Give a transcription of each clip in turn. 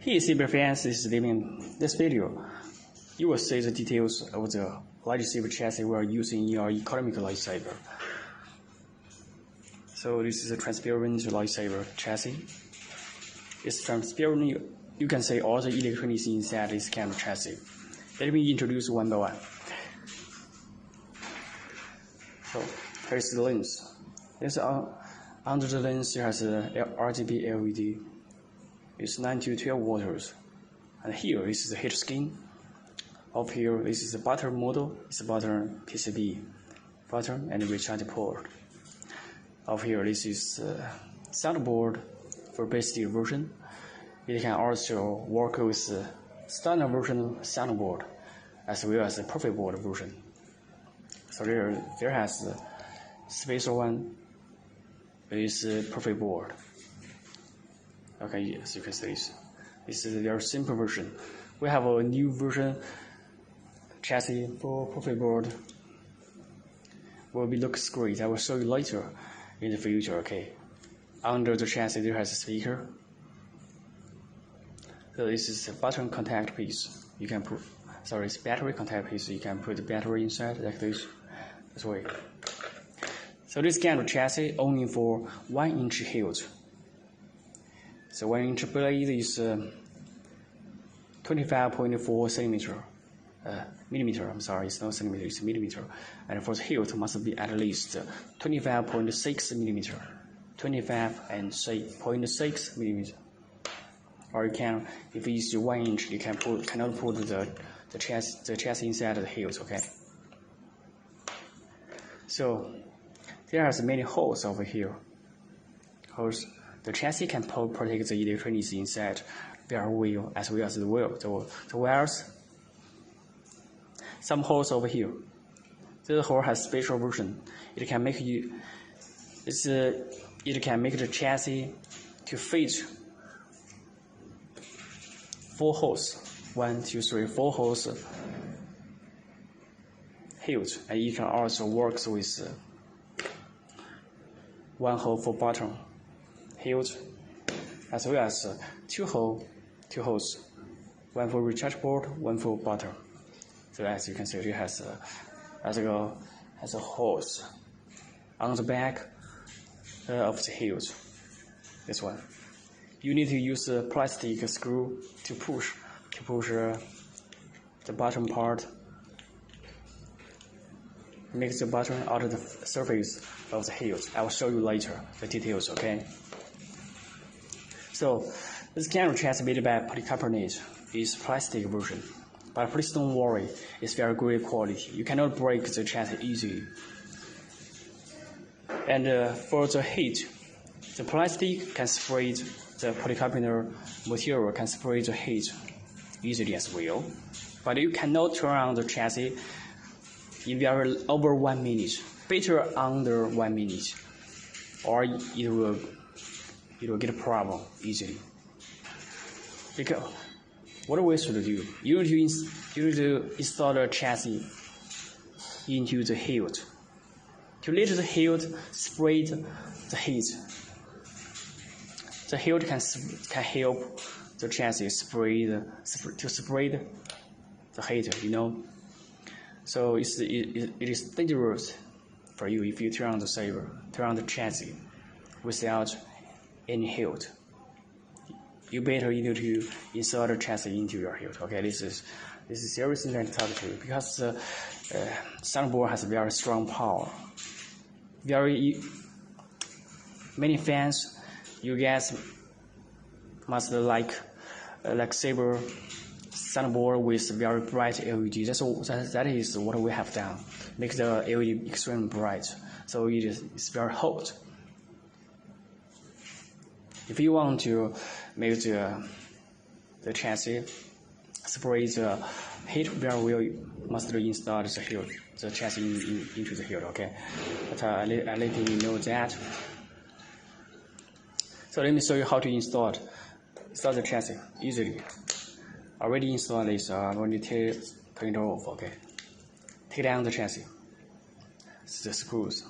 Hey Saber fans, this is David. In this video, you will see the details of the light Saber chassis we are using in your economic light saber. So this is a transparent light saber chassis. It's transparent. You can see all the electronics inside this kind of chassis. Let me introduce one by one. So here's the lens. Under the lens there has a RGB LED. It's 9 to 12 watts. And here this is the heat skin. Up here this is the button model. It's a button PCB button and recharge port. Up here this is soundboard for basic version. It can also work with standard version soundboard as well as the perfect board version. So there has the special one with perfect board. Okay, yes, you can see this. This is a very simple version. We have a new version chassis for perfect board. Will be looks great. I will show you later in the future. Okay. Under the chassis there has a speaker. So this is a button contact piece. You can put it's battery contact piece. You can put the battery inside like this way. So this kind of chassis only for 1 inch hilt. So 1 inch blade is 25.4 centimeter. Millimeter, I'm sorry, it's not centimeter, it's millimeter. And for the hilt must be at least 25.6 millimeter. 25.6 millimeter. Or you can, if it's 1 inch, you cannot put the chassis inside the hilt, okay? So there are many holes over here. Holes. The chassis can protect the electronics inside very well as well as the wheel. The wires. Some holes over here. This hole has special version. It can make the chassis to fit 4 holes. 1, 2, 3, 4 holes hilt, and it can also work with 1 hole for button hilt, as well as 2 holes, 1 for recharge port, 1 for button. So as you can see, it has a hose on the back of the hilt. This one, you need to use a plastic screw to push the bottom part. Make the button out of the surface of the hilt. I will show you later the details. Okay. So this kind of chassis made by polycarbonate is plastic version, but please don't worry, it's very great quality. You cannot break the chassis easily. And for the heat, the plastic can spray the polycarbonate material can spray the heat easily as well, but you cannot turn on the chassis in over 1 minute. Better under 1 minute, or it will get a problem easily. Because what we should do, you need to install the chassis into the hilt. To let the hilt spray the heat. The hilt can help the chassis spray the heat, you know. So it is dangerous for you if you turn on the chassis without any hilt. You better need to install the chassis into your hilt. Okay, this is serious thing I talk to you because soundboard has very strong power. Many fans, you guys must like Saber soundboard with very bright LED. That is what we have done. Make the LED extremely bright, so it's very hot. If you want to make the chassis spray the heat very well, you must install the chassis into the hilt. Okay, but I let you know that. So let me show you how to install the chassis easily. Already installed this. I'm going to turn it off. Okay, take down the chassis. The screws.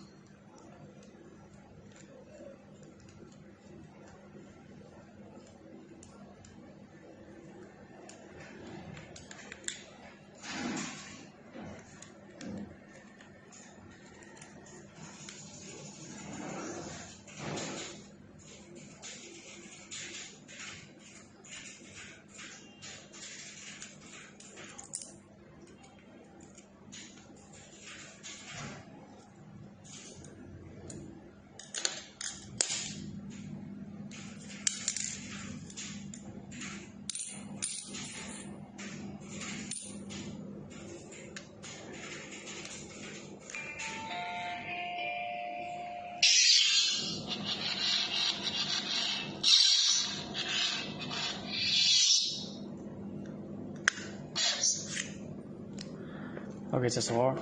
Okay, that's all.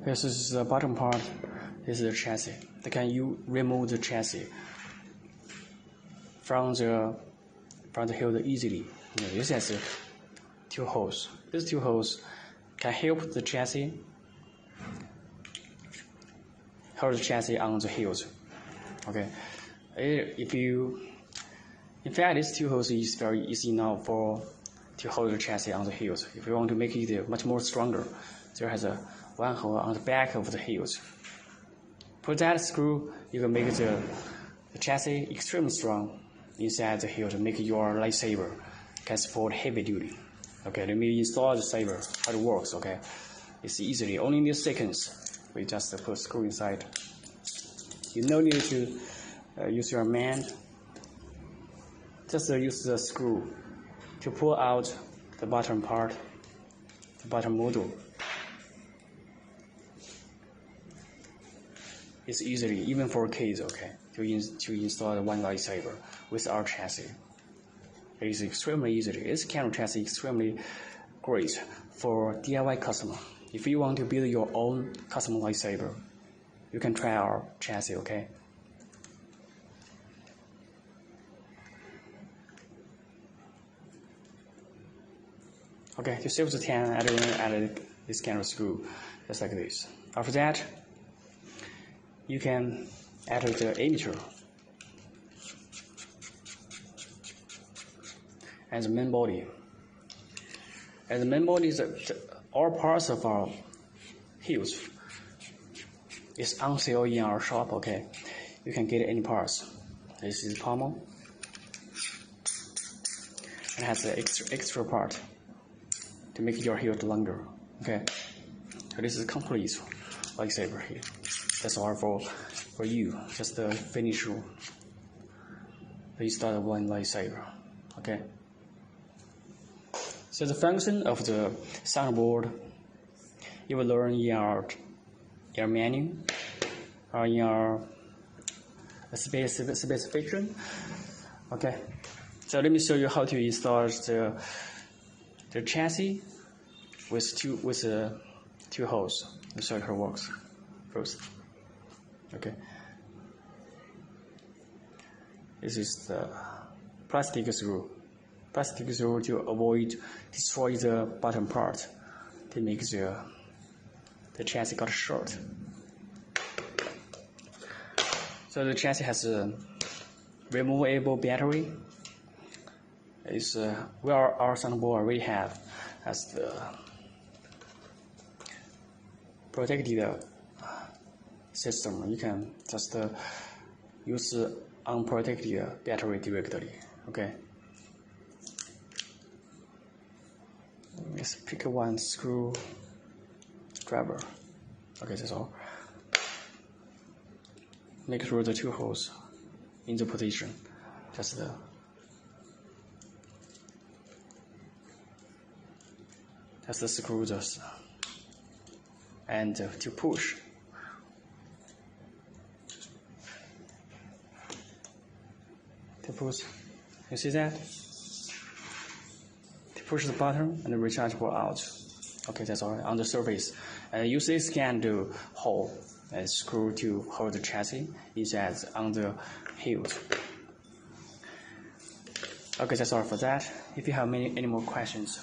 This is the bottom part. This is the chassis. You remove the chassis from the hill easily. This has 2 holes. These 2 holes can help the chassis hold the chassis on the hills. Okay, in fact, these 2 holes is very easy now to hold the chassis on the hills. If you want to make it much more stronger, there has 1 hole on the back of the hills. For that screw, you can make the chassis extremely strong inside the hill to make your lightsaber can support heavy duty. Okay, let me install the saber, how it works. Okay, it's easily, only in seconds. We just put screw inside. You no need to use your hand. Just use the screw to pull out the bottom part, the bottom module. It's easily, even for kids, okay, to install the one lightsaber with our chassis. It is extremely easy. This kind of chassis is extremely great for DIY customer. If you want to build your own custom lightsaber, you can try our chassis, okay? Okay, to save the time, I added this kind of screw, just like this. After that, you can add the emitter and the main body. And the main body is all parts of our heels is on sale in our shop. Okay, you can get any parts. This is pommel. It has an extra part to make your heel longer. Okay, so this is complete lightsaber here. That's all for you. Just the finish the install of one lightsaber. Okay. So the function of the soundboard, you will learn in your menu or in your specification. Okay. So let me show you how to install the chassis with two holes. Let's show you how it works first. Okay. This is the plastic screw. Plastic screw to avoid destroy the bottom part. To make the chassis got short. So the chassis has a removable battery. It's where our soundboard already have as the protected system. You can just use unprotected battery directly. Okay. Let's pick one screw driver. Okay, that's all. Make sure the two holes in the position. Just the screw just and to push. To push. You see that? Push the button and the rechargeable out. Okay, that's all on the surface. Use this can do hole and screw to hold the chassis inside on the heels. Okay, that's all for that. If you have any more questions,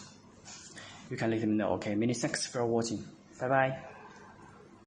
you can let me know. Okay, many thanks for watching. Bye bye.